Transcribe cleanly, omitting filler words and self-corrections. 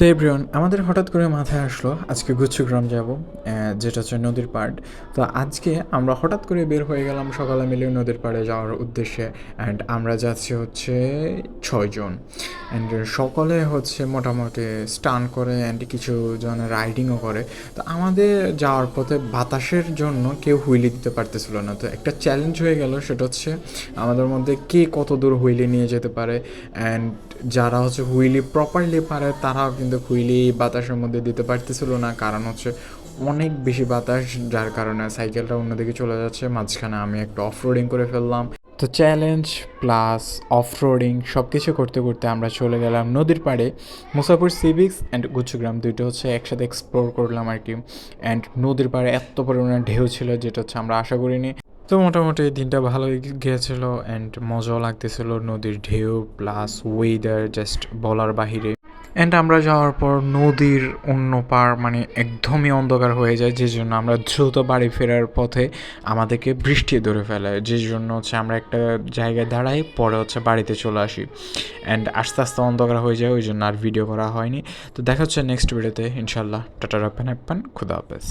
তো এভরিওয়ান আমাদের হঠাৎ করে মাথায় আসলো আজকে গুচ্ছগ্রাম যাব, যেটা হচ্ছে নদীর পাড়। তো আজকে আমরা হঠাৎ করে বের হয়ে গেলাম সকালে মিলে নদীর পাড়ে যাওয়ার উদ্দেশ্যে। অ্যান্ড আমরা যাচ্ছি হচ্ছে 6 জন। অ্যান্ড সকলে হচ্ছে মোটামুটি স্টান করে অ্যান্ড কিছু জন রাইডিংও করে। তো আমাদের যাওয়ার পথে বাতাসের জন্য কেউ হুইলি দিতে পারতেছিল না। তো একটা চ্যালেঞ্জ হয়ে গেল, সেটা হচ্ছে আমাদের মধ্যে কে কত দূর হুইলি নিয়ে যেতে পারে। অ্যান্ড যারা হচ্ছে হুইলি প্রপারলি পারে তারাও কিন্তু হুইলি বাতাসের মধ্যে দিতে পারতেছিল না, কারণ হচ্ছে অনেক বেশি বাতাস, যার কারণে সাইকেলটা অন্যদিকে চলে যাচ্ছে। মাঝখানে আমি একটু অফ রোডিং করে ফেললাম। তো চ্যালেঞ্জ প্লাস অফ রোডিং সব কিছু করতে করতে আমরা চলে গেলাম নদীর পাড়ে। মুসাফর সি বিচ অ্যান্ড গুচ্ছগ্রাম দুইটা হচ্ছে একসাথে এক্সপ্লোর করলাম আর কি। অ্যান্ড নদীর পাড়ে এত পরিমাণে ঢেউ ছিল, যেটা হচ্ছে আমরা আশা করিনি। তো মোটামুটি এই দিনটা ভালোই গিয়েছিল অ্যান্ড মজাও লাগতেছিল। নদীর ঢেউ প্লাস ওয়েদার জাস্ট বলার বাহিরে। অ্যান্ড আমরা যাওয়ার পর নদীর অন্য পার মানে একদমই অন্ধকার হয়ে যায়, যে জন্য আমরা দ্রুত বাড়ি ফেরার পথে আমাদেরকে বৃষ্টি ধরে ফেলে, যে জন্য হচ্ছে আমরা একটা জায়গায় দাঁড়াই, পরে হচ্ছে বাড়িতে চলে আসি। অ্যান্ড আস্তে আস্তে অন্ধকার হয়ে যায়, ওই জন্য আর ভিডিও করা হয়নি। তো দেখা হচ্ছে নেক্সট ভিডিওতে ইনশাল্লাহ। টাটা রাপ্পান খুদা হাফেজ।